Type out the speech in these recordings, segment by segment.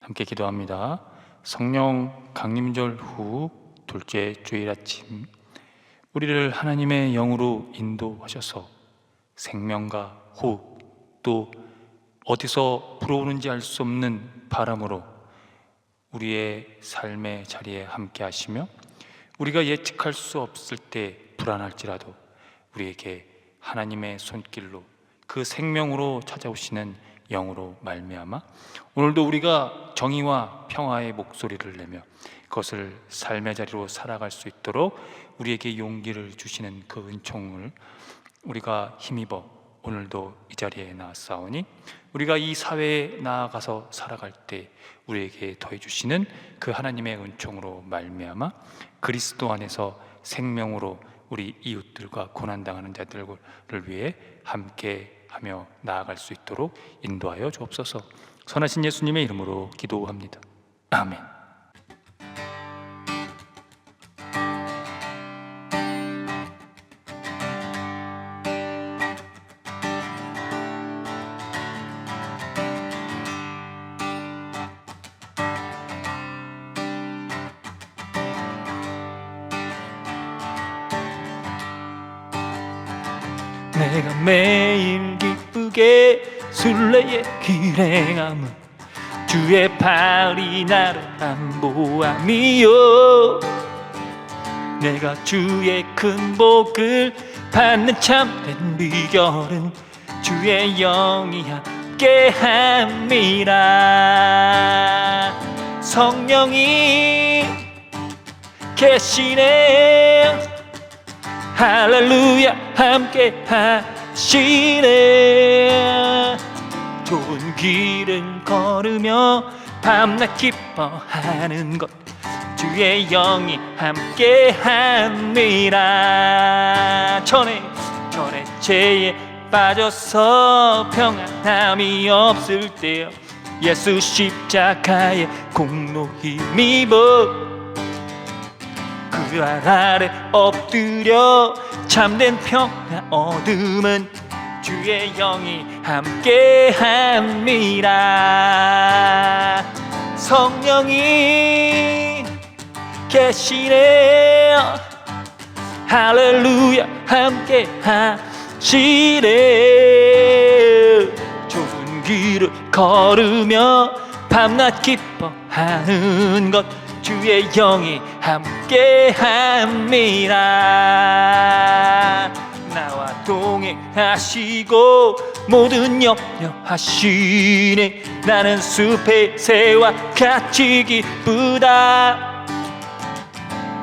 함께 기도합니다. 성령 강림절 후 둘째 주일 아침, 우리를 하나님의 영으로 인도하셔서 생명과 호흡, 또 어디서 불어오는지 알 수 없는 바람으로 우리의 삶의 자리에 함께 하시며, 우리가 예측할 수 없을 때 불안할지라도 우리에게 하나님의 손길로 그 생명으로 찾아오시는 영으로 말미암아 오늘도 우리가 정의와 평화의 목소리를 내며 그것을 삶의 자리로 살아갈 수 있도록 우리에게 용기를 주시는 그 은총을 우리가 힘입어 오늘도 이 자리에 나아싸우니, 우리가 이 사회에 나아가서 살아갈 때 우리에게 더해 주시는 그 하나님의 은총으로 말미암아 그리스도 안에서 생명으로 우리 이웃들과 고난당하는 자들을 위해 함께 하며 나아갈 수 있도록 인도하여 주옵소서. 선하신 예수님의 이름으로 기도합니다. 아멘. 내가 매일 기쁘게 순례의 길행함은 주의 발이 나를 안보함이요, 내가 주의 큰 복을 받는 참된 비결은 주의 영이 함께함이라. 성령이 계시네, 할렐루야, 함께 하시네. 좋은 길을 걸으며 밤낮 기뻐하는 것 주의 영이 함께 함이라. 전에 죄에 빠져서 평안함이 없을 때요, 예수 십자가의 공로 힘입어 그 아래 엎드려 참된 평화 얻음은 주의 영이 함께함이라. 성령이 계시네, 할렐루야, 함께하시네. 좁은 길을 걸으며 밤낮 기뻐하는 것 주의 영이 함께함이라. 나와 동행하시고 모든 염려하시네. 나는 숲의 새와 같이 기쁘다.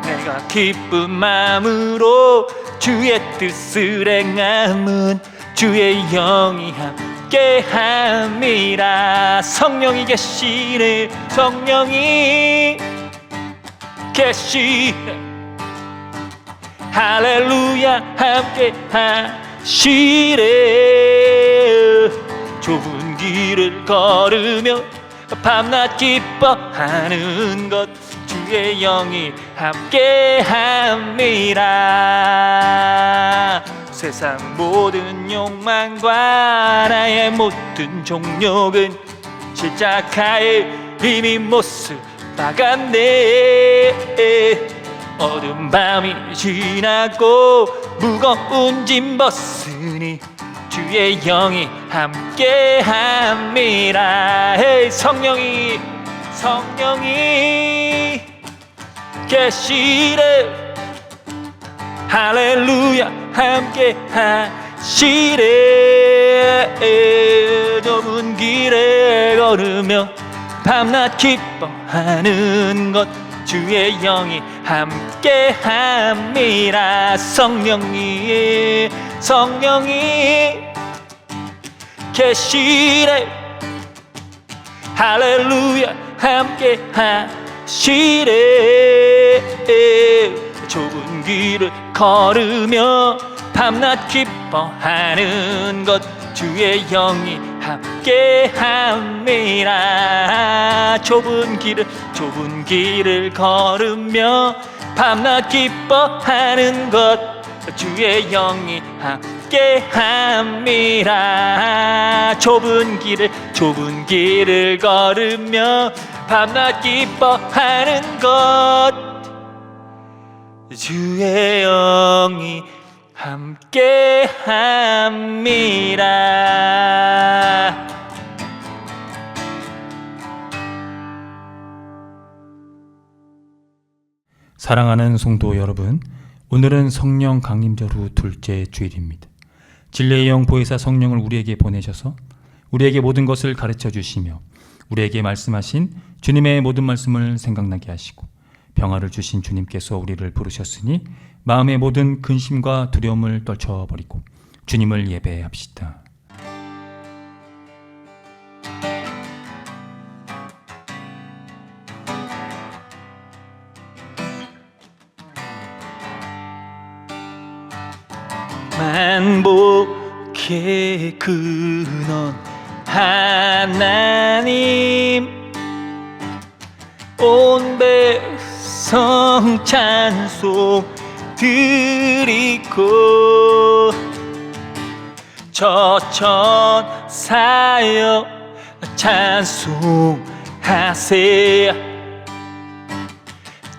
내가 기쁜 마음으로 주의 뜻을 행함은 주의 영이 함께함이라. 성령이 계시네, 성령이 계시네, 할렐루야, 함께 하시네. 좁은 길을 걸으며 밤낮 기뻐하는 것 주의 영이 함께함이라. 세상 모든 욕망과 나의 모든 종욕은 십자가의 이미 못을 박았네. 어두운 밤이 지나고 무거운 짐 벗으니 주의 영이 함께함이라. 성령이 계시네, 할렐루야, 함께하시네. 좁은 길에 걸으며 밤낮 기뻐하는 것 주의 영이 함께함이라. 성령이 계시네, 할렐루야, 함께하시네. 좁은 길을 걸으며 밤낮 기뻐하는 것 주의 영이 함께함이라. 좁은 길을 걸으며 밤낮 기뻐하는 것 주의 영이 함께함이라. 좁은 길을 걸으며 밤낮 기뻐하는 것, 주의 영이 함께함이라. 사랑하는 성도 여러분, 오늘은 성령 강림절 후 둘째 주일입니다. 진리의 영 보혜사 성령을 우리에게 보내셔서 우리에게 모든 것을 가르쳐 주시며 우리에게 말씀하신 주님의 모든 말씀을 생각나게 하시고 평화를 주신 주님께서 우리를 부르셨으니 마음의 모든 근심과 두려움을 떨쳐버리고 주님을 예배합시다. 만복의 근원 하나님, 온 백성 찬송 드리고 저천사여 찬송하세요.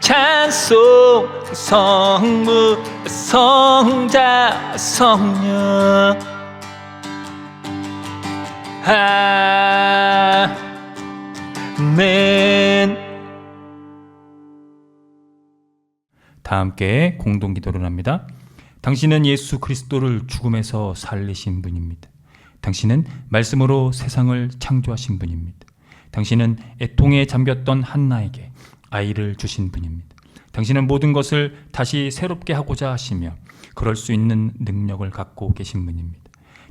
찬송 성부 성자 성령 아멘. 다 함께 공동 기도를 합니다. 당신은 예수 그리스도를 죽음에서 살리신 분입니다. 당신은 말씀으로 세상을 창조하신 분입니다. 당신은 애통에 잠겼던 한나에게 아이를 주신 분입니다. 당신은 모든 것을 다시 새롭게 하고자 하시며 그럴 수 있는 능력을 갖고 계신 분입니다.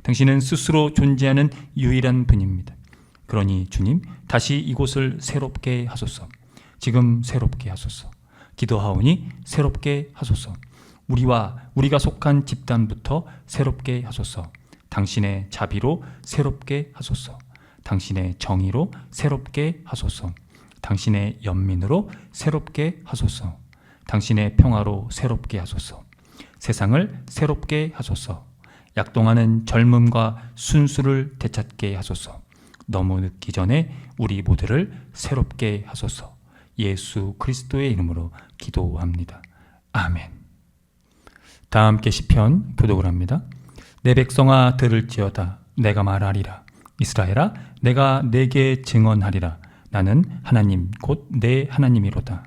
당신은 스스로 존재하는 유일한 분입니다. 그러니 주님, 다시 이곳을 새롭게 하소서. 지금 새롭게 하소서. 기도하오니 새롭게 하소서. 우리가 속한 집단부터 새롭게 하소서. 당신의 자비로 새롭게 하소서. 당신의 정의로 새롭게 하소서. 당신의 연민으로 새롭게 하소서. 당신의 평화로 새롭게 하소서. 세상을 새롭게 하소서. 약동하는 젊음과 순수를 되찾게 하소서. 너무 늦기 전에 우리 모두를 새롭게 하소서. 예수 그리스도의 이름으로 기도합니다. 아멘. 다 함께 시편 교독을 합니다. 내 백성아 들을지어다. 내가 말하리라. 이스라엘아 내가 내게 증언하리라. 나는 하나님 곧 내 하나님이로다.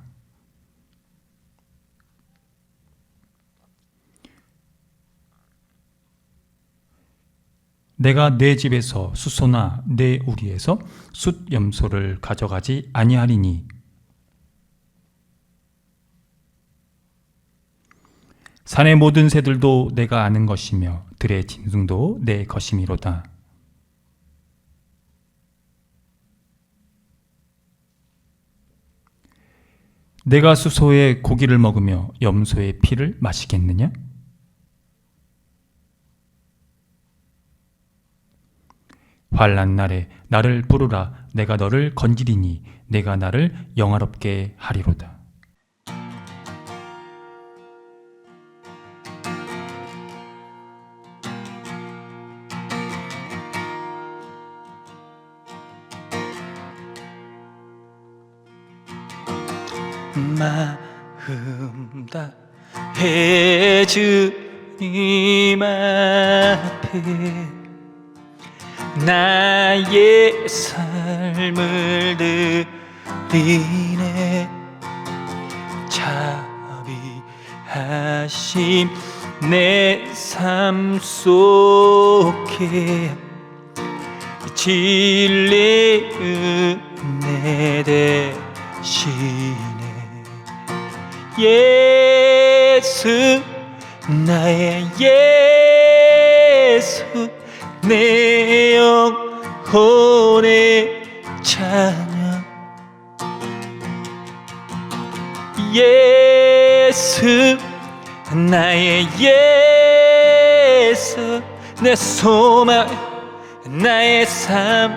내가 내 집에서 숫소나 내 우리에서 숫염소를 가져가지 아니하리니 산의 모든 새들도 내가 아는 것이며 들의 짐승도 내 것이미로다. 내가 숫소의 고기를 먹으며 염소의 피를 마시겠느냐? 환난 날에 나를 부르라. 내가 너를 건지리니 내가 나를 영화롭게 하리로다. 마음 다해 주님 앞에 나의 삶을 드리네. 자비하심 내 삶 속에 진리 은혜 되시네. 예수 나의 예수 내 영혼의 찬양. 예수 나의 예수 내 소망 나의 삶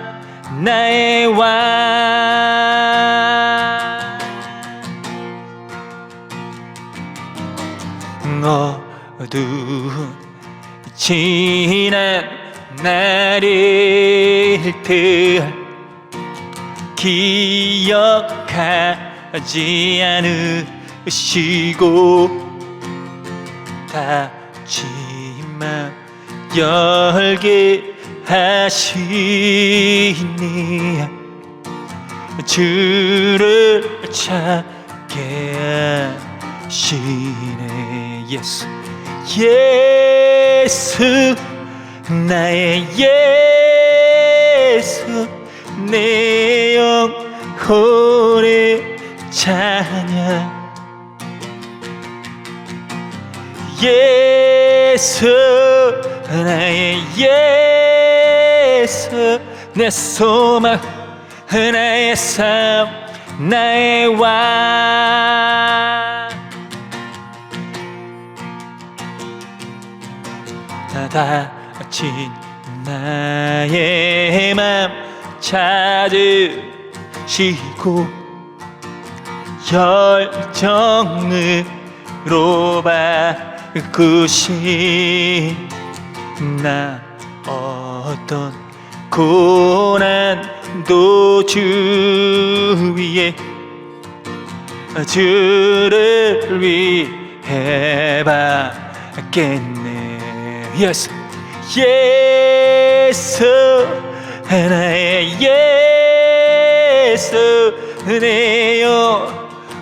나의 왕. 어두운 지난 나를 대할 기억하지 않으시고 닫힌 맘 열게 하시니 주를 찾게 하시네. 예수 예수 나의 예수 내 영혼의 찬양 예수 나의 예수 내 소망 나의 삶 나의 왕 닫힌 나의 맘 찾으시고 열정으로 바꾸신 나 어떤 고난도 주 위에 주를 위해 받겠네. 예수 예수 나의 예수 내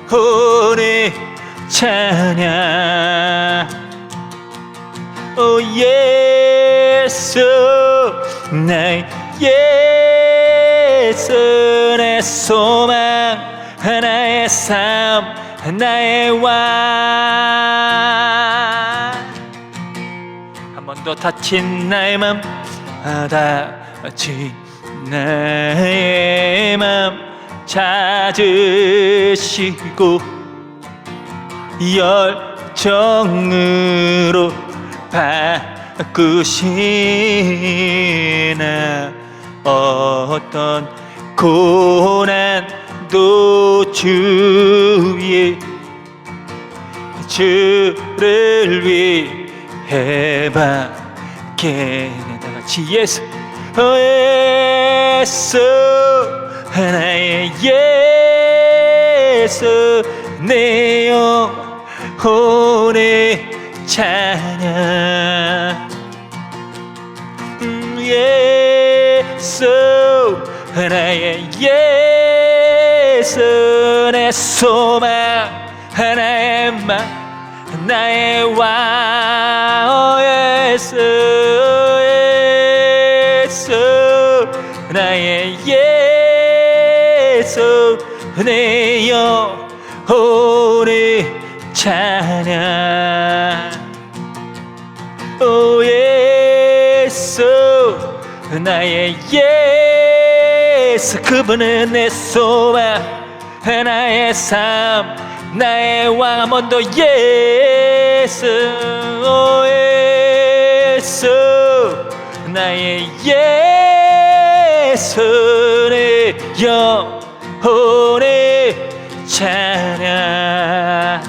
영혼의 찬양 오 예수 나의 예수 내 소망 나의 삶 나의 왕 한 번 더 다친 나의 맘 다친 나의 맘 찾으시고 열정으로 바꾸시나 어떤 고난도 주 위에 주를 위해 받겠네. 다같이 예수 예수 나의 예수 내 영혼의 찬양 예수 나의 예수 내 소망 나의 맘 나의 왕 예수 예수 나의 예수 내 영혼의 찬양 오 예수 나의 예수 그분은 내 소망 나의 삶 나의 왕 한 번 더 예수 오 예수 나의 예수 내 영혼의 찬양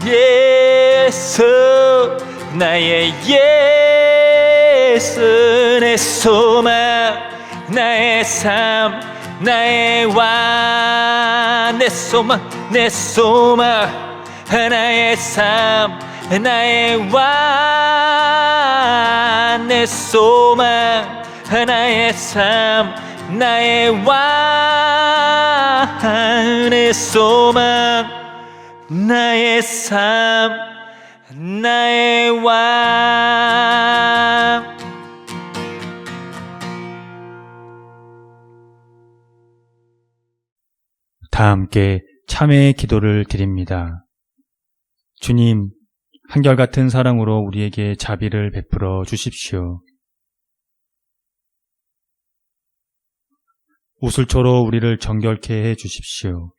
예수 나의 예수 내 소망 나의 삶 나의 왕 내 소망 내 소망 나의 삶 나의 왕 내 소망 나의 삶 나의 왕 내 소망 나의 삶 나의 왕 다 함께 참회의 기도를 드립니다. 주님, 한결같은 사랑으로 우리에게 자비를 베풀어 주십시오. 우슬초로 우리를 정결케 해 주십시오.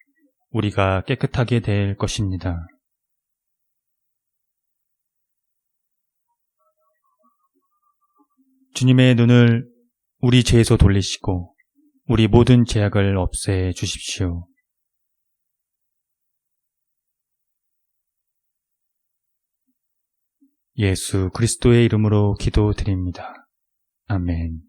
우리가 깨끗하게 될 것입니다. 주님의 눈을 우리 죄에서 돌리시고 우리 모든 죄악을 없애 주십시오. 예수 그리스도의 이름으로 기도드립니다. 아멘.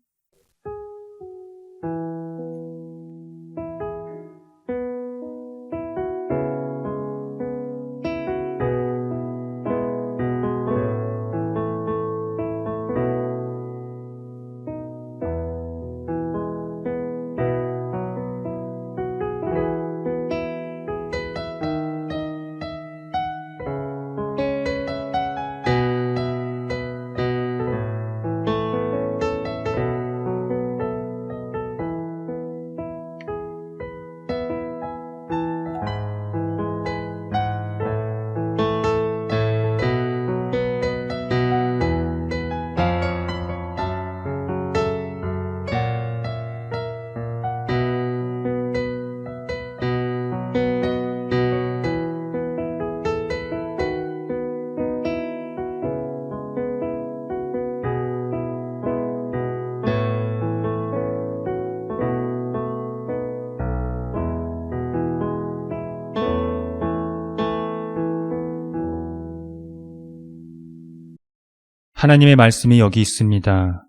하나님의 말씀이 여기 있습니다.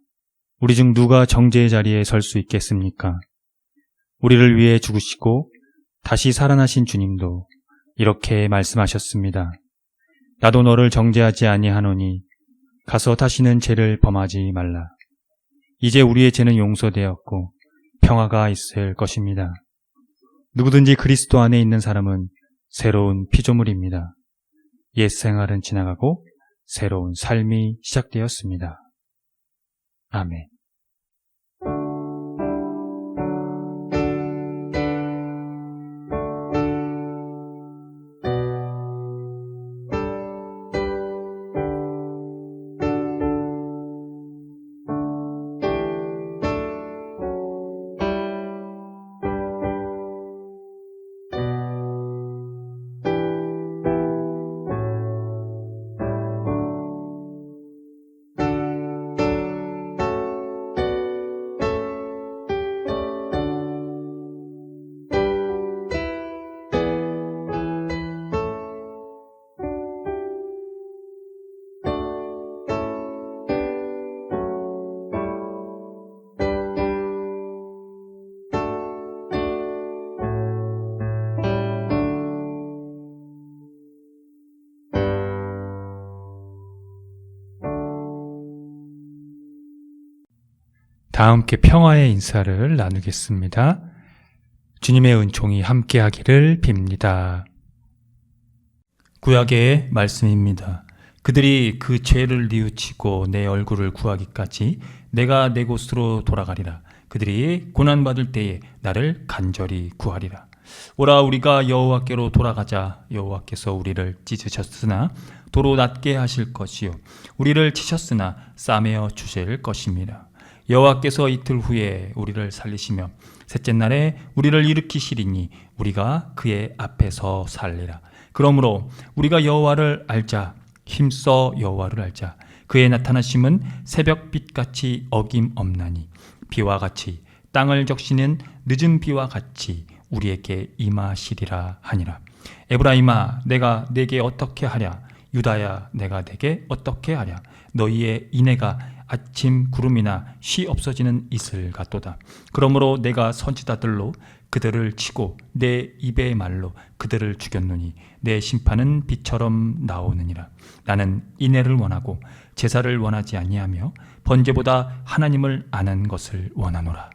우리 중 누가 정죄의 자리에 설 수 있겠습니까? 우리를 위해 죽으시고 다시 살아나신 주님도 이렇게 말씀하셨습니다. 나도 너를 정죄하지 아니하노니 가서 다시는 죄를 범하지 말라. 이제 우리의 죄는 용서되었고 평화가 있을 것입니다. 누구든지 그리스도 안에 있는 사람은 새로운 피조물입니다. 옛 생활은 지나가고 새로운 삶이 시작되었습니다. 아멘. 다 함께 평화의 인사를 나누겠습니다. 주님의 은총이 함께하기를 빕니다. 구약의 말씀입니다. 그들이 그 죄를 뉘우치고 내 얼굴을 구하기까지 내가 내 곳으로 돌아가리라. 그들이 고난받을 때에 나를 간절히 구하리라. 오라 우리가 여호와께로 돌아가자. 여호와께서 우리를 찢으셨으나 도로 낮게 하실 것이요 우리를 치셨으나 싸매어 주실 것입니다. 여호와께서 이틀 후에 우리를 살리시며 셋째 날에 우리를 일으키시리니 우리가 그의 앞에서 살리라. 그러므로 우리가 여호와를 알자. 힘써 여호와를 알자. 그의 나타나심은 새벽빛같이 어김없나니 비와 같이 땅을 적시는 늦은 비와 같이 우리에게 임하시리라 하니라. 에브라임아 내가 네게 어떻게 하랴. 유다야 내가 네게 어떻게 하랴. 너희의 인애가 아침 구름이나 쉬 없어지는 이슬 같도다. 그러므로 내가 선지자들로 그들을 치고 내 입의 말로 그들을 죽였노니 내 심판은 비처럼 나오느니라. 나는 인애를 원하고 제사를 원하지 아니하며 번제보다 하나님을 아는 것을 원하노라.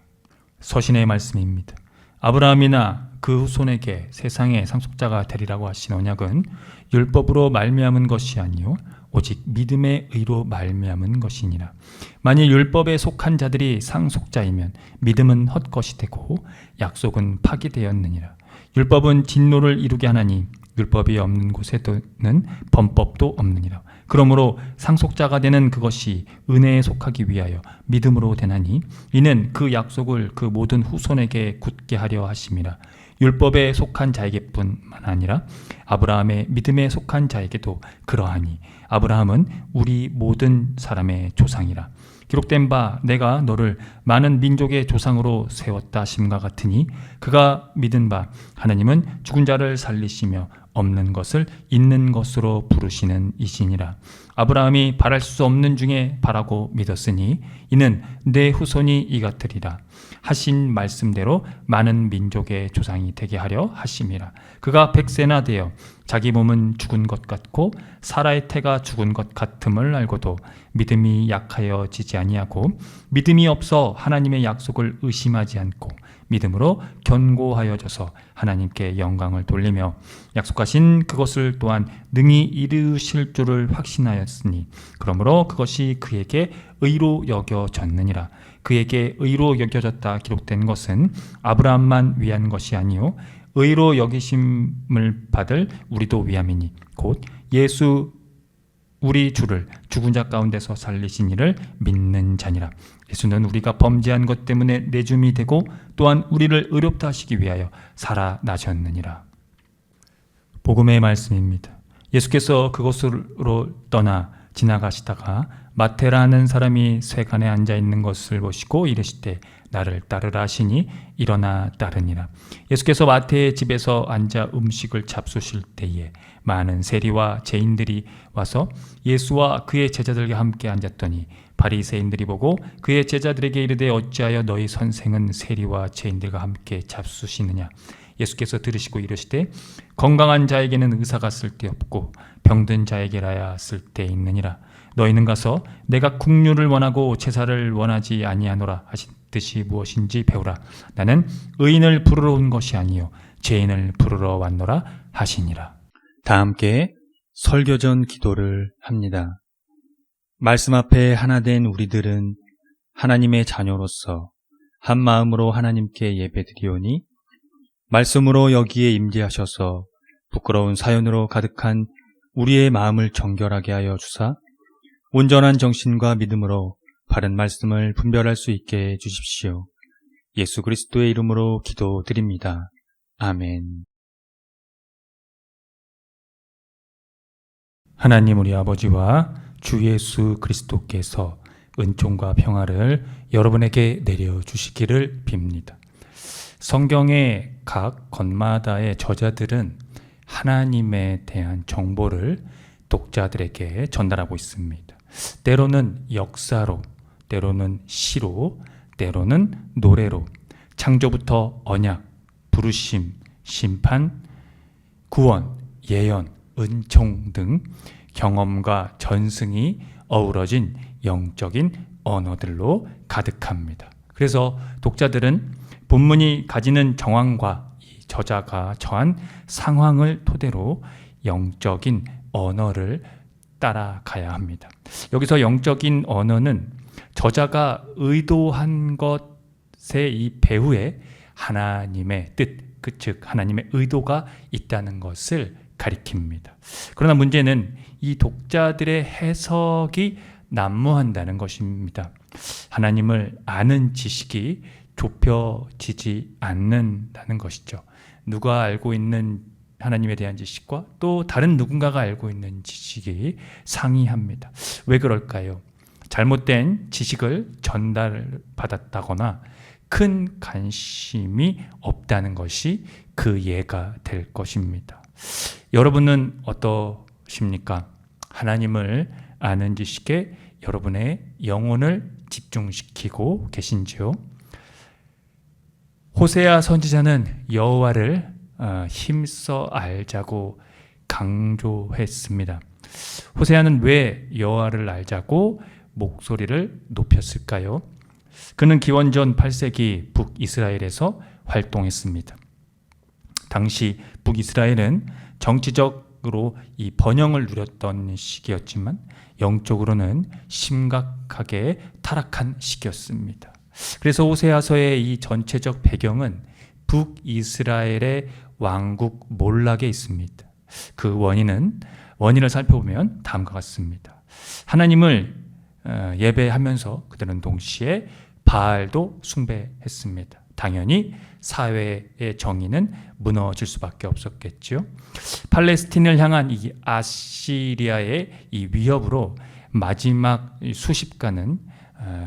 서신의 말씀입니다. 아브라함이나 그 후손에게 세상의 상속자가 되리라고 하신 언약은 율법으로 말미암은 것이 아니요 오직 믿음의 의로 말미암은 것이니라. 만일 율법에 속한 자들이 상속자이면 믿음은 헛것이 되고 약속은 파기되었느니라. 율법은 진노를 이루게 하나니 율법이 없는 곳에는 범법도 없느니라. 그러므로 상속자가 되는 그것이 은혜에 속하기 위하여 믿음으로 되나니 이는 그 약속을 그 모든 후손에게 굳게 하려 하심이라. 율법에 속한 자에게뿐만 아니라 아브라함의 믿음에 속한 자에게도 그러하니 아브라함은 우리 모든 사람의 조상이라. 기록된 바 내가 너를 많은 민족의 조상으로 세웠다 하심과 같으니 그가 믿은 바 하나님은 죽은 자를 살리시며 없는 것을 있는 것으로 부르시는 이시니라. 아브라함이 바랄 수 없는 중에 바라고 믿었으니 이는 내 후손이 이같으리라 하신 말씀대로 많은 민족의 조상이 되게 하려 하심이라. 그가 100세나 되어 자기 몸은 죽은 것 같고 사라의 태가 죽은 것 같음을 알고도 믿음이 약하여 지지 아니하고 믿음이 없어 하나님의 약속을 의심하지 않고 믿음으로 견고하여져서 하나님께 영광을 돌리며 약속하신 그것을 또한 능히 이루실 줄을 확신하였으니 그러므로 그것이 그에게 의로 여겨졌느니라. 그에게 의로 여겨졌다 기록된 것은 아브라함만 위한 것이 아니요 의로 여기심을 받을 우리도 위함이니 곧 예수 우리 주를 죽은 자 가운데서 살리신 이를 믿는 자니라. 예수는 우리가 범죄한 것 때문에 내줌이 되고 또한 우리를 의롭다 하시기 위하여 살아나셨느니라. 복음의 말씀입니다. 예수께서 그곳으로 떠나 지나가시다가 마태라는 사람이 쇠간에 앉아 있는 것을 보시고 이르시되 나를 따르라 하시니 일어나 따르니라. 예수께서 마태의 집에서 앉아 음식을 잡수실 때에 많은 세리와 죄인들이 와서 예수와 그의 제자들과 함께 앉았더니 바리새인들이 보고 그의 제자들에게 이르되 어찌하여 너희 선생은 세리와 죄인들과 함께 잡수시느냐. 예수께서 들으시고 이르시되 건강한 자에게는 의사가 쓸데없고 병든 자에게라야 쓸데있느니라. 너희는 가서 내가 긍휼을 원하고 제사를 원하지 아니하노라 하신 뜻이 무엇인지 배우라. 나는 의인을 부르러 온 것이 아니요 죄인을 부르러 왔노라 하시니라. 다 함께 설교전 기도를 합니다. 말씀 앞에 하나 된 우리들은 하나님의 자녀로서 한 마음으로 하나님께 예배드리오니 말씀으로 여기에 임재하셔서 부끄러운 사연으로 가득한 우리의 마음을 정결하게 하여 주사 온전한 정신과 믿음으로 바른 말씀을 분별할 수 있게 해주십시오. 예수 그리스도의 이름으로 기도드립니다. 아멘. 하나님 우리 아버지와 주 예수 그리스도께서 은총과 평화를 여러분에게 내려주시기를 빕니다. 성경의 각 건마다의 저자들은 하나님에 대한 정보를 독자들에게 전달하고 있습니다. 때로는 역사로, 때로는 시로, 때로는 노래로 창조부터 언약, 부르심, 심판, 구원, 예언, 은총 등 경험과 전승이 어우러진 영적인 언어들로 가득합니다. 그래서 독자들은 본문이 가지는 정황과 이 저자가 처한 상황을 토대로 영적인 언어를 따라가야 합니다. 여기서 영적인 언어는 저자가 의도한 것의 이 배후에 하나님의 뜻, 즉 하나님의 의도가 있다는 것을 가리킵니다. 그러나 문제는 이 독자들의 해석이 난무한다는 것입니다. 하나님을 아는 지식이 좁혀지지 않는다는 것이죠. 누가 알고 있는 하나님에 대한 지식과 또 다른 누군가가 알고 있는 지식이 상이합니다. 왜 그럴까요? 잘못된 지식을 전달받았다거나 큰 관심이 없다는 것이 그 예가 될 것입니다. 여러분은 어떠십니까? 하나님을 아는 지식에 여러분의 영혼을 집중시키고 계신지요? 호세아 선지자는 여호와를 힘써 알자고 강조했습니다. 호세아는 왜 여호와를 알자고 목소리를 높였을까요? 그는 기원전 8세기 북이스라엘에서 활동했습니다. 당시 북이스라엘은 정치적으로 이 번영을 누렸던 시기였지만 영적으로는 심각하게 타락한 시기였습니다. 그래서 호세아서의 이 전체적 배경은 북이스라엘의 왕국 몰락에 있습니다. 그 원인을 살펴보면 다음과 같습니다. 하나님을 예배하면서 그들은 동시에 바알도 숭배했습니다. 당연히 사회의 정의는 무너질 수밖에 없었겠죠. 팔레스틴을 향한 이 아시리아의 이 위협으로 마지막 수십가는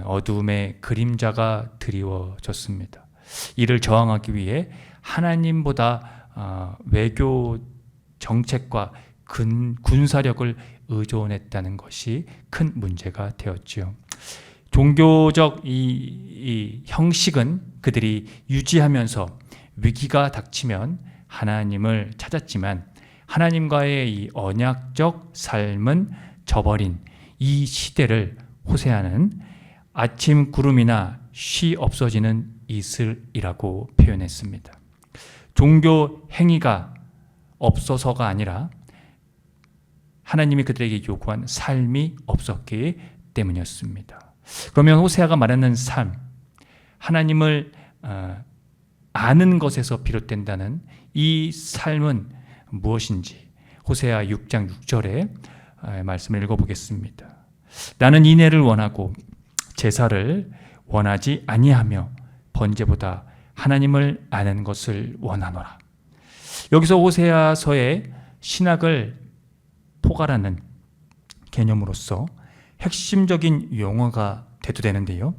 어둠의 그림자가 드리워졌습니다. 이를 저항하기 위해 하나님보다 외교 정책과 군사력을 의존했다는 것이 큰 문제가 되었지요. 종교적 이 형식은 그들이 유지하면서 위기가 닥치면 하나님을 찾았지만 하나님과의 이 언약적 삶은 저버린 이 시대를 호세아는 아침 구름이나 쉬 없어지는 이슬이라고 표현했습니다. 종교 행위가 없어서가 아니라 하나님이 그들에게 요구한 삶이 없었기 때문이었습니다. 그러면 호세아가 말하는 삶, 하나님을 아는 것에서 비롯된다는 이 삶은 무엇인지 호세아 6장 6절의 말씀을 읽어보겠습니다. 나는 인애를 원하고 제사를 원하지 아니하며 번제보다 하나님을 아는 것을 원하노라. 여기서 호세아서의 신학을 포괄하는 개념으로서 핵심적인 용어가 대두되는데요.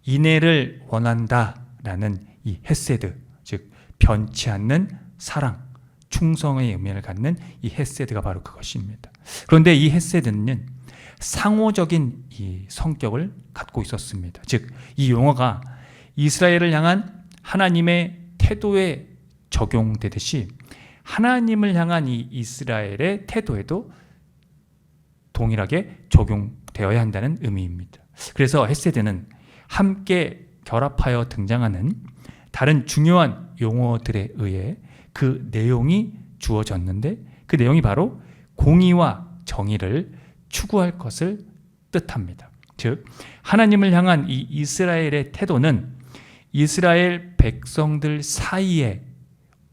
인애를 원한다라는 이 헤세드, 즉 변치 않는 사랑, 충성의 의미를 갖는 이 헤세드가 바로 그것입니다. 그런데 이 헤세드는 상호적인 이 성격을 갖고 있었습니다. 즉, 이 용어가 이스라엘을 향한 하나님의 태도에 적용되듯이 하나님을 향한 이 이스라엘의 태도에도 동일하게 적용되어야 한다는 의미입니다. 그래서 헤세드는 함께 결합하여 등장하는 다른 중요한 용어들에 의해 그 내용이 주어졌는데 그 내용이 바로 공의와 정의를 추구할 것을 뜻합니다. 즉, 하나님을 향한 이 이스라엘의 태도는 이스라엘 백성들 사이에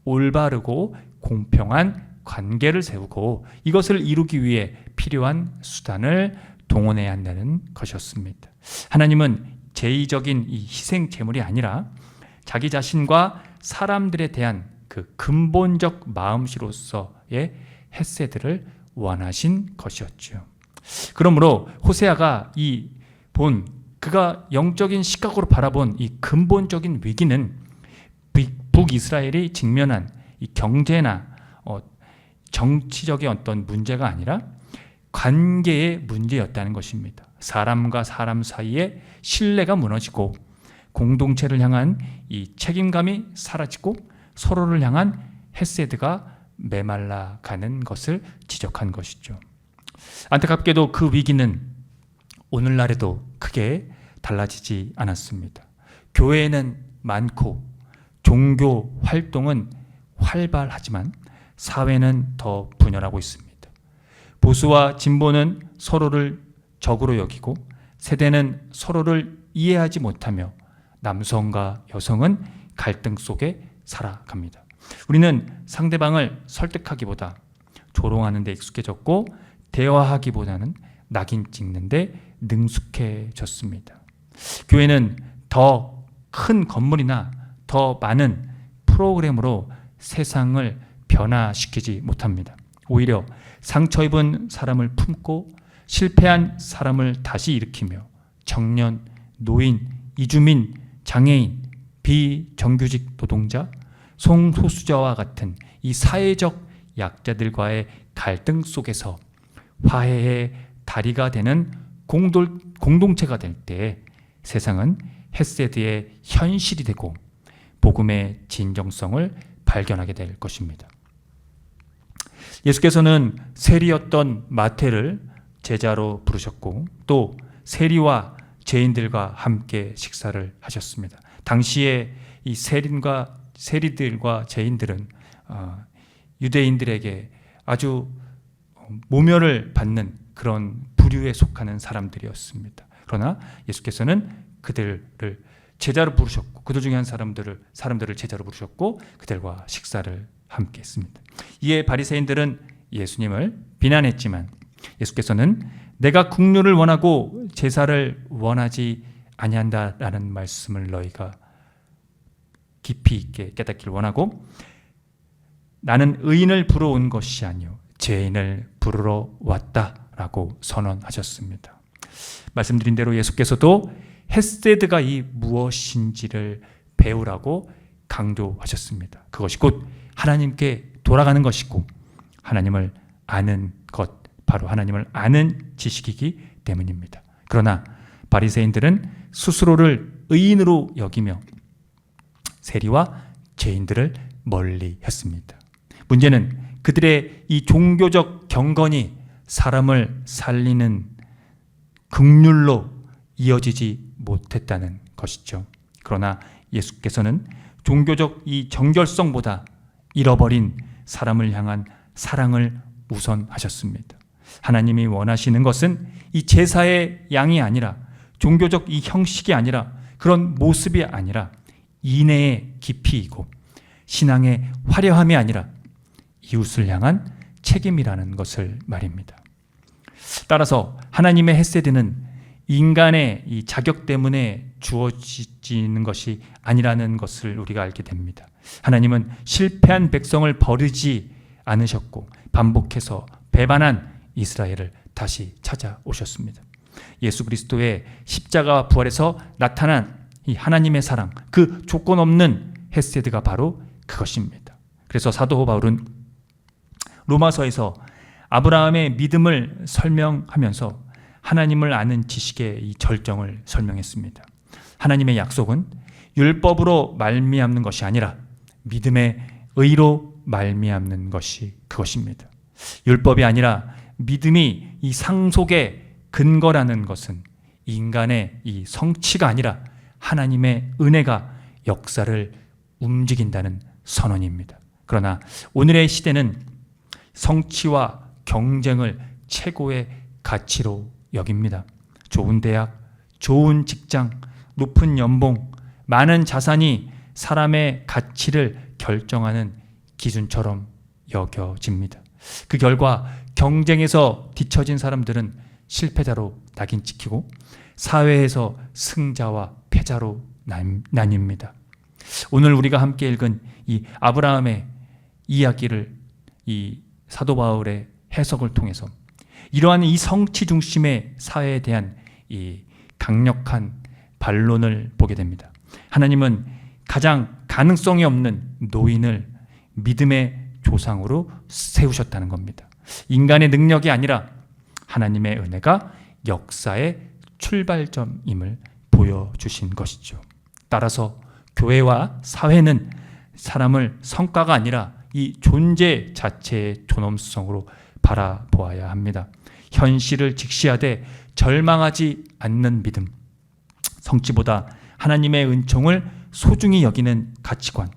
올바르고 공평한 관계를 세우고 이것을 이루기 위해 필요한 수단을 동원해야 한다는 것이었습니다. 하나님은 제의적인 이 희생 제물이 아니라 자기 자신과 사람들에 대한 그 근본적 마음씨로서의 헤세드를 원하신 것이었죠. 그러므로 호세아가 그가 영적인 시각으로 바라본 이 근본적인 위기는 북이스라엘이 직면한 이 경제나 정치적인 어떤 문제가 아니라 관계의 문제였다는 것입니다. 사람과 사람 사이에 신뢰가 무너지고 공동체를 향한 이 책임감이 사라지고 서로를 향한 헤세드가 메말라가는 것을 지적한 것이죠. 안타깝게도 그 위기는 오늘날에도 크게 달라지지 않았습니다. 교회는 많고 종교 활동은 활발하지만 사회는 더 분열하고 있습니다. 보수와 진보는 서로를 적으로 여기고 세대는 서로를 이해하지 못하며 남성과 여성은 갈등 속에 살아갑니다. 우리는 상대방을 설득하기보다 조롱하는 데 익숙해졌고 대화하기보다는 낙인 찍는 데 능숙해졌습니다. 교회는 더 큰 건물이나 더 많은 프로그램으로 세상을 변화시키지 못합니다. 오히려 상처 입은 사람을 품고 실패한 사람을 다시 일으키며 청년, 노인, 이주민, 장애인, 비정규직 노동자, 성소수자와 같은 이 사회적 약자들과의 갈등 속에서 화해의 다리가 되는 공동체가 될 때 세상은 헤세드의 현실이 되고 복음의 진정성을 발견하게 될 것입니다. 예수께서는 세리였던 마태를 제자로 부르셨고 또 세리와 죄인들과 함께 식사를 하셨습니다. 당시에 이 세리들과 죄인들은 유대인들에게 아주 모멸을 받는 그런 부류에 속하는 사람들이었습니다. 그러나 예수께서는 그들을 제자로 부르셨고 그들 중에 한 사람들을 제자로 부르셨고 그들과 식사를 함께 했습니다. 이에 바리새인들은 예수님을 비난했지만 예수께서는 내가 긍휼을 원하고 제사를 원하지 아니한다라는 말씀을 너희가 깊이 있게 깨닫기를 원하고 나는 의인을 부르러 온 것이 아니요 죄인을 부르러 왔다라고 선언하셨습니다. 말씀드린 대로 예수께서도 헤세드가 이 무엇인지를 배우라고 강조하셨습니다. 그것이 곧 하나님께 돌아가는 것이고 하나님을 아는 것 바로 하나님을 아는 지식이기 때문입니다. 그러나 바리새인들은 스스로를 의인으로 여기며 세리와 죄인들을 멀리 했습니다. 문제는 그들의 이 종교적 경건이 사람을 살리는 긍휼로 이어지지 못했다는 것이죠. 그러나 예수께서는 종교적 이 정결성보다 잃어버린 사람을 향한 사랑을 우선하셨습니다. 하나님이 원하시는 것은 이 제사의 양이 아니라, 종교적 이 형식이 아니라, 그런 모습이 아니라 인내의 깊이이고 신앙의 화려함이 아니라 이웃을 향한 책임이라는 것을 말입니다. 따라서 하나님의 헤세드는 인간의 이 자격 때문에 주어지는 것이 아니라는 것을 우리가 알게 됩니다. 하나님은 실패한 백성을 버리지 않으셨고 반복해서 배반한 이스라엘을 다시 찾아오셨습니다. 예수 그리스도의 십자가와 부활에서 나타난 이 하나님의 사랑, 그 조건 없는 헤세드가 바로 그것입니다. 그래서 사도 바울은 로마서에서 아브라함의 믿음을 설명하면서 하나님을 아는 지식의 이 절정을 설명했습니다. 하나님의 약속은 율법으로 말미암는 것이 아니라 믿음의 의로 말미암는 것이 그것입니다. 율법이 아니라 믿음이 이 상속의 근거라는 것은 인간의 이 성취가 아니라 하나님의 은혜가 역사를 움직인다는 선언입니다. 그러나 오늘의 시대는 성취와 경쟁을 최고의 가치로 여깁니다. 좋은 대학, 좋은 직장, 높은 연봉, 많은 자산이 사람의 가치를 결정하는 기준처럼 여겨집니다. 그 결과 경쟁에서 뒤처진 사람들은 실패자로 낙인 찍히고 사회에서 승자와 패자로 나뉩니다. 오늘 우리가 함께 읽은 이 아브라함의 이야기를 이 사도 바울의 해석을 통해서 이러한 이 성취 중심의 사회에 대한 이 강력한 반론을 보게 됩니다. 하나님은 가장 가능성이 없는 노인을 믿음의 조상으로 세우셨다는 겁니다. 인간의 능력이 아니라 하나님의 은혜가 역사의 출발점임을 보여주신 것이죠. 따라서 교회와 사회는 사람을 성과가 아니라 이 존재 자체의 존엄성으로 바라보아야 합니다. 현실을 직시하되 절망하지 않는 믿음, 성취보다 하나님의 은총을 소중히 여기는 가치관,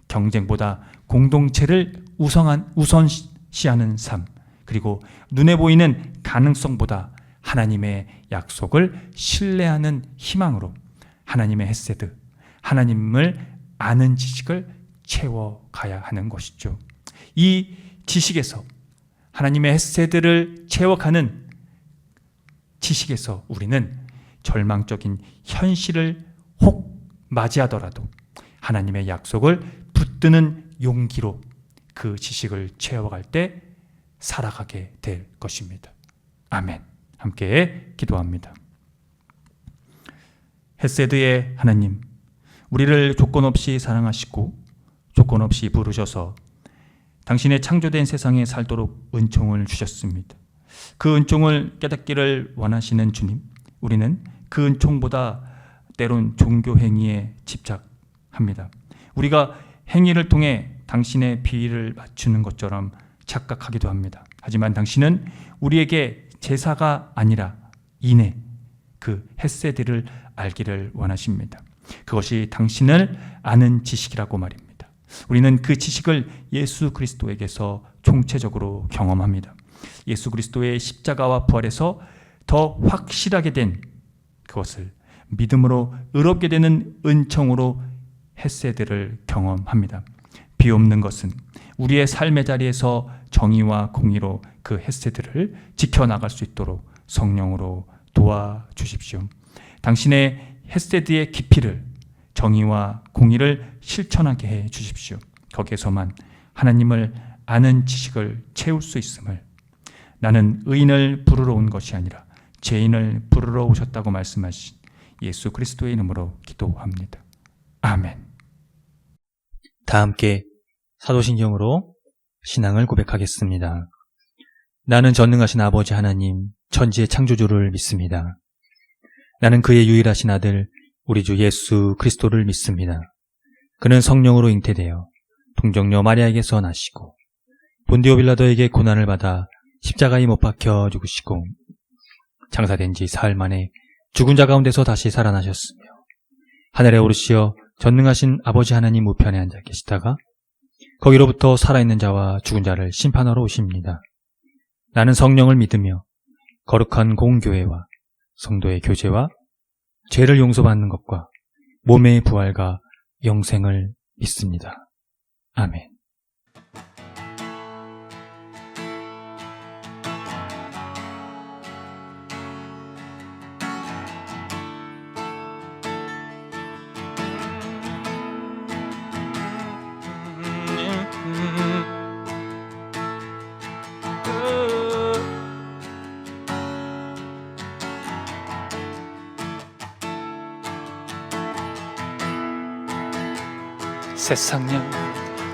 경쟁보다 공동체를 우선시하는 삶, 그리고 눈에 보이는 가능성보다 하나님의 약속을 신뢰하는 희망으로 하나님의 헤세드, 하나님을 아는 지식을 채워가야 하는 것이죠. 이 지식에서, 하나님의 헤세드를 채워가는 지식에서 우리는 절망적인 현실을 혹 맞이하더라도 하나님의 약속을 붙드는 용기로 그 지식을 채워갈 때 살아가게 될 것입니다. 아멘. 함께 기도합니다. 헤세드의 하나님, 우리를 조건 없이 사랑하시고 조건 없이 부르셔서 당신의 창조된 세상에 살도록 은총을 주셨습니다. 그 은총을 깨닫기를 원하시는 주님, 우리는 그 은총보다 때론 종교 행위에 집착합니다. 우리가 행위를 통해 당신의 비위를 맞추는 것처럼 착각하기도 합니다. 하지만 당신은 우리에게 제사가 아니라 인애, 그 헤세드를 알기를 원하십니다. 그것이 당신을 아는 지식이라고 말입니다. 우리는 그 지식을 예수 그리스도에게서 총체적으로 경험합니다. 예수 그리스도의 십자가와 부활에서 더 확실하게 된 그것을 믿음으로 의롭게 되는 은총으로 헤세드를 경험합니다. 비옵는 것은 우리의 삶의 자리에서 정의와 공의로 그 헤세드를 지켜나갈 수 있도록 성령으로 도와주십시오. 당신의 헤세드의 깊이를, 정의와 공의를 실천하게 해 주십시오. 거기에서만 하나님을 아는 지식을 채울 수 있음을, 나는 의인을 부르러 온 것이 아니라 죄인을 부르러 오셨다고 말씀하신 예수 그리스도의 이름으로 기도합니다. 아멘. 다 함께 사도신경으로 신앙을 고백하겠습니다. 나는 전능하신 아버지 하나님, 천지의 창조주를 믿습니다. 나는 그의 유일하신 아들, 우리 주 예수 그리스도를 믿습니다. 그는 성령으로 잉태되어 동정녀 마리아에게서 나시고 본디오 빌라도에게 고난을 받아 십자가에 못 박혀 죽으시고 장사된 지 사흘 만에 죽은 자 가운데서 다시 살아나셨으며 하늘에 오르시어 전능하신 아버지 하나님 우편에 앉아 계시다가 거기로부터 살아있는 자와 죽은 자를 심판하러 오십니다. 나는 성령을 믿으며 거룩한 공교회와 성도의 교제와 죄를 용서받는 것과 몸의 부활과 영생을 믿습니다. 아멘.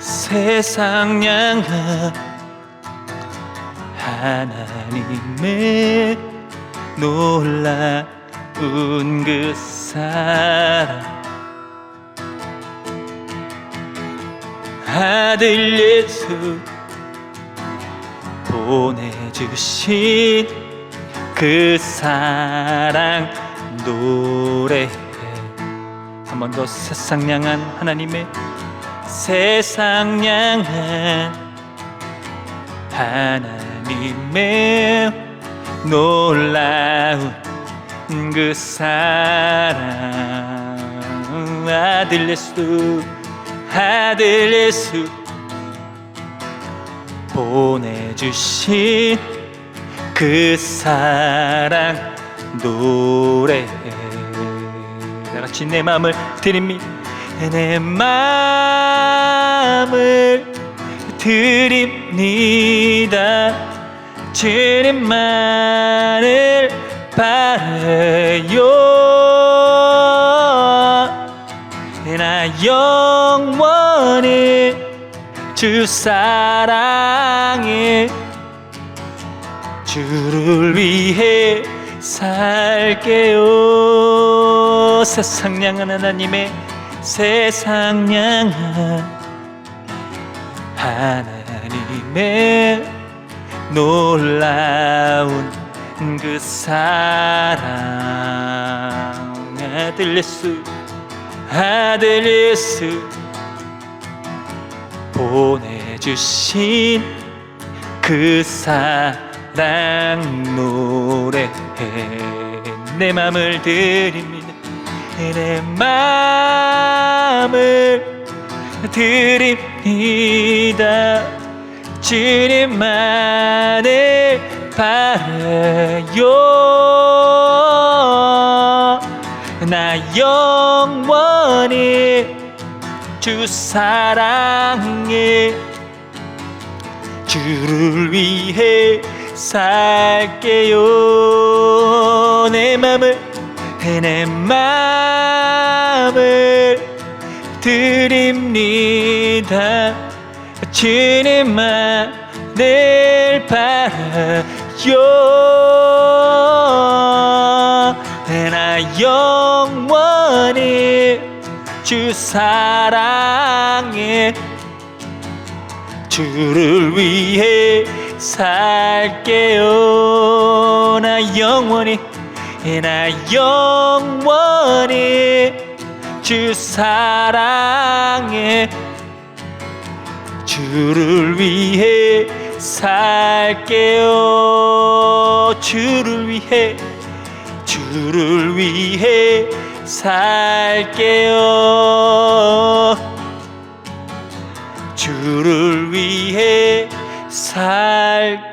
세상 향한 하나님의 놀라운 그 사랑, 아들 예수 보내주신 그 사랑 노래해. 한 번 더. 세상 향한 하나님의, 세상 향한 하나님의 놀라운 그 사랑, 아들 예수 보내주신 그 사랑 노래해. 다같이 내 마음을 드립니다. 내 마음을 드립니다. 주님만을 바라요. 나 영원히 주 사랑해. 주를 위해 살게요. 세상 향한 하나님의, 세상 향한 하나님의 놀라운 그 사랑, 아들 예수 보내주신 그 사랑 노래해. 내 맘을 드립니다. 내 마음을 드립니다. 주님만을 바라요. 나 영원히 주 사랑해. 주를 위해 살게요. 내 맘을 드립니다. 주님만을 바라요. 나 영원히 주 사랑해. 주를 위해 살게요. 나 영원히 주 사랑해. 주를 위해 살게요. 주를 위해 살게요. 주를 위해 살게요.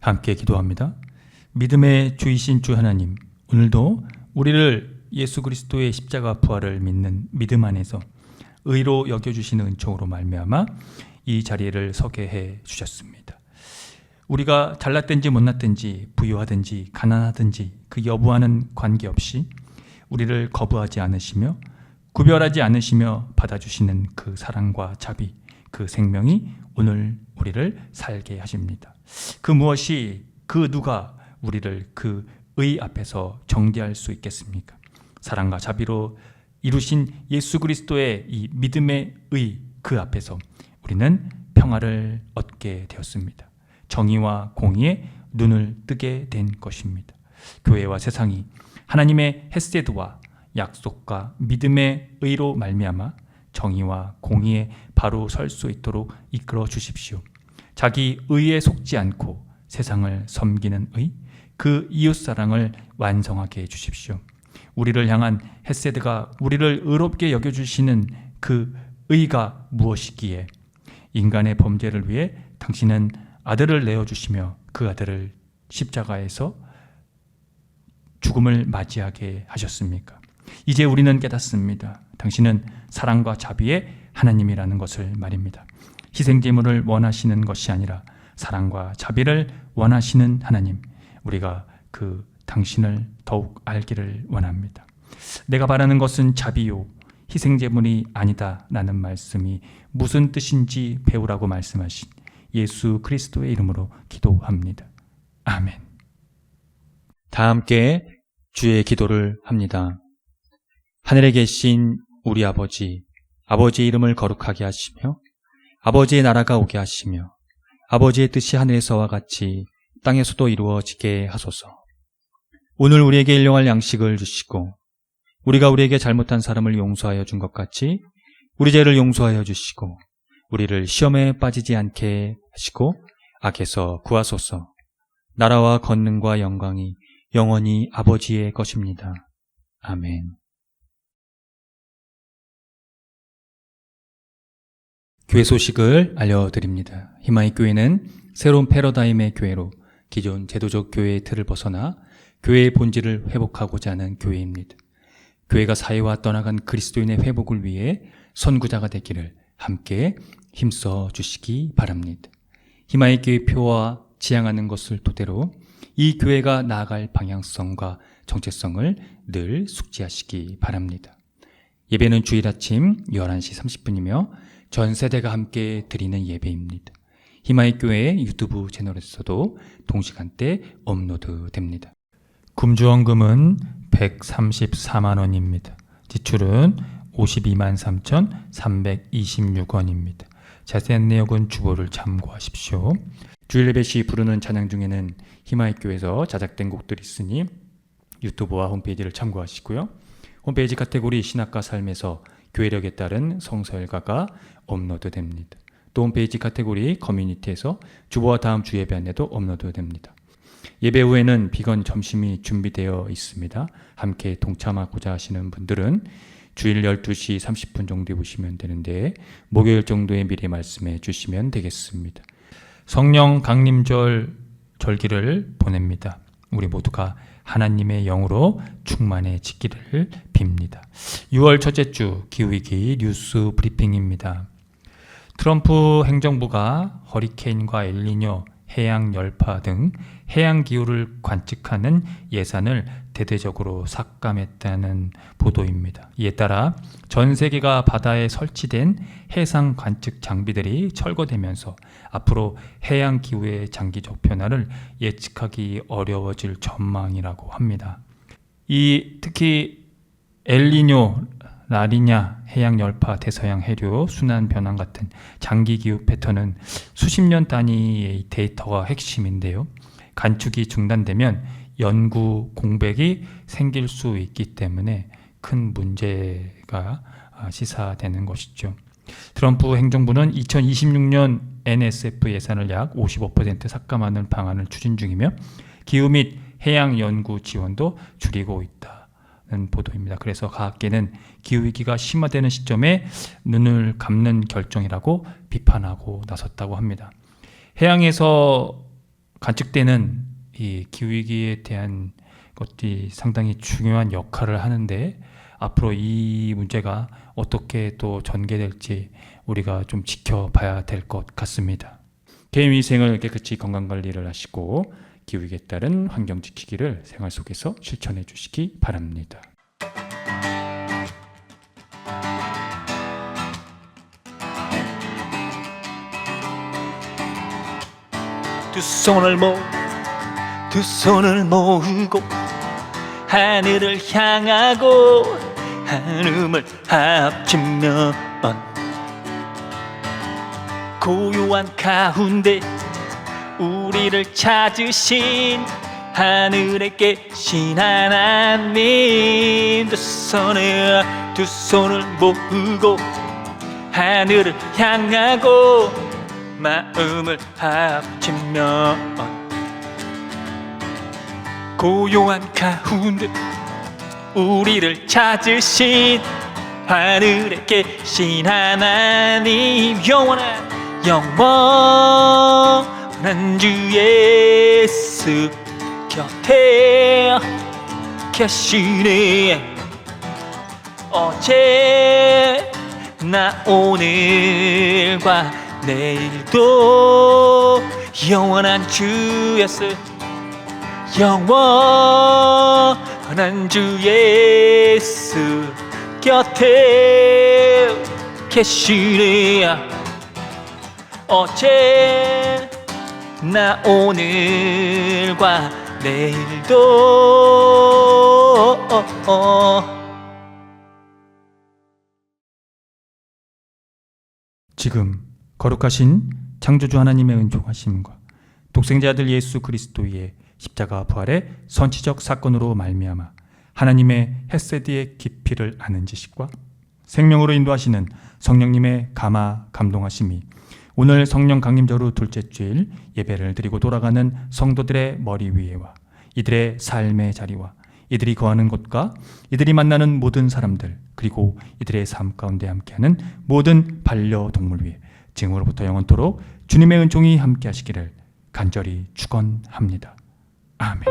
함께 기도합니다. 믿음의 주이신 주 하나님, 오늘도 우리를 예수 그리스도의 십자가 부활을 믿는 믿음 안에서 의로 여겨주시는 은총으로 말미암아 이 자리를 서게 해 주셨습니다. 우리가 잘났든지 못났든지 부유하든지 가난하든지 그 여부와는 관계없이 우리를 거부하지 않으시며 구별하지 않으시며 받아주시는 그 사랑과 자비, 그 생명이 오늘 우리를 살게 하십니다. 그 무엇이, 그 누가 우리를 그 의 앞에서 정죄할 수 있겠습니까? 사랑과 자비로 이루신 예수 그리스도의 이 믿음의 의, 그 앞에서 우리는 평화를 얻게 되었습니다. 정의와 공의에 눈을 뜨게 된 것입니다. 교회와 세상이 하나님의 헤세드와 약속과 믿음의 의로 말미암아 정의와 공의에 바로 설 수 있도록 이끌어 주십시오. 자기 의에 속지 않고 세상을 섬기는 의, 그 이웃사랑을 완성하게 해주십시오. 우리를 향한 헤세드가 우리를 의롭게 여겨주시는 그 의가 무엇이기에 인간의 범죄를 위해 당신은 아들을 내어주시며 그 아들을 십자가에서 죽음을 맞이하게 하셨습니까? 이제 우리는 깨닫습니다. 당신은 사랑과 자비의 하나님이라는 것을 말입니다. 희생제물을 원하시는 것이 아니라 사랑과 자비를 원하시는 하나님, 우리가 그 당신을 더욱 알기를 원합니다. 내가 바라는 것은 자비요 희생제물이 아니다 라는 말씀이 무슨 뜻인지 배우라고 말씀하신 예수 그리스도의 이름으로 기도합니다. 아멘. 다 함께 주의 기도를 합니다. 하늘에 계신 우리 아버지, 아버지의 이름을 거룩하게 하시며 아버지의 나라가 오게 하시며 아버지의 뜻이 하늘에서와 같이 땅에서도 이루어지게 하소서. 오늘 우리에게 일용할 양식을 주시고 우리가 우리에게 잘못한 사람을 용서하여 준 것 같이 우리 죄를 용서하여 주시고 우리를 시험에 빠지지 않게 하시고 악에서 구하소서. 나라와 권능과 영광이 영원히 아버지의 것입니다. 아멘. 교회 소식을 알려드립니다. 희망의 교회는 새로운 패러다임의 교회로 기존 제도적 교회의 틀을 벗어나 교회의 본질을 회복하고자 하는 교회입니다. 교회가 사회와 떠나간 그리스도인의 회복을 위해 선구자가 되기를 함께 힘써 주시기 바랍니다. 희망의 교회 표와 지향하는 것을 토대로 이 교회가 나아갈 방향성과 정체성을 늘 숙지하시기 바랍니다. 예배는 주일 아침 11시 30분이며 전 세대가 함께 드리는 예배입니다. 희망의 교회 유튜브 채널에서도 동시간대 업로드됩니다. 금주원금은 134만 원입니다. 지출은 52만 3,326원입니다. 자세한 내용은 주보를 참고하십시오. 주일 예배 시 부르는 찬양 중에는 희망의 교회에서 자작된 곡들이 있으니 유튜브와 홈페이지를 참고하시고요. 홈페이지 카테고리 신학과 삶에서 교회력에 따른 성서일가가 업로드됩니다. 또 홈페이지 카테고리 커뮤니티에서 주보와 다음 주 예배 안내도 업로드됩니다. 예배 후에는 비건 점심이 준비되어 있습니다. 함께 동참하고자 하시는 분들은 주일 12시 30분 정도에 오시면 되는데 목요일 정도에 미리 말씀해 주시면 되겠습니다. 성령 강림절 절기를 보냅니다. 우리 모두가 하나님의 영으로 충만해지기를 빕니다. 6월 첫째 주 기후위기 뉴스 브리핑입니다. 트럼프 행정부가 허리케인과 엘니뇨, 해양 열파 등 해양 기후를 관측하는 예산을 대대적으로 삭감했다는 보도입니다. 이에 따라 전 세계가 바다에 설치된 해상 관측 장비들이 철거되면서 앞으로 해양 기후의 장기적 변화를 예측하기 어려워질 전망이라고 합니다. 특히 엘니뇨, 라니냐, 해양 열파, 대서양 해류, 순환 변환 같은 장기 기후 패턴은 수십 년 단위의 데이터가 핵심인데요. 관측이 중단되면 연구 공백이 생길 수 있기 때문에 큰 문제가 시사되는 것이죠. 트럼프 행정부는 2026년 NSF 예산을 약 55% 삭감하는 방안을 추진 중이며 기후 및 해양 연구 지원도 줄이고 있다는 보도입니다. 그래서 과학계는 기후위기가 심화되는 시점에 눈을 감는 결정이라고 비판하고 나섰다고 합니다. 해양에서 관측되는 이 기후위기에 대한 것들이 상당히 중요한 역할을 하는데 앞으로 이 문제가 어떻게 또 전개될지 우리가 좀 지켜봐야 될 것 같습니다. 개인 위생을 깨끗이 건강관리를 하시고 기후에 따른 환경 지키기를 생활 속에서 실천해 주시기 바랍니다. 두 손을 모으고 하늘을 향하고 한음을 합치면 고요한 가운데 우리를 찾으신 하늘에 계신 하나님, 두 손을 모으고 하늘을 향하고 마음을 합치면 고요한 가운데 우리를 찾으신 하늘에 계신 하나님, 영원한 주 예수 곁에 계시네. 어제나 오늘과 내일도 영원한 주 예수, 영원한 주 예수 곁에 계시네. 어제나 오늘과 내일도 지금 거룩하신 창조주 하나님의 은총하심과 독생자 아들 예수 그리스도의 십자가 부활의 선치적 사건으로 말미암아 하나님의 헤세드의 깊이를 아는 지식과 생명으로 인도하시는 성령님의 감화 감동하심이 오늘 성령 강림절 둘째 주일 예배를 드리고 돌아가는 성도들의 머리 위에와 이들의 삶의 자리와 이들이 거하는 곳과 이들이 만나는 모든 사람들, 그리고 이들의 삶 가운데 함께하는 모든 반려동물 위에 지금으로부터 영원토록 주님의 은총이 함께 하시기를 간절히 축원합니다. 아멘.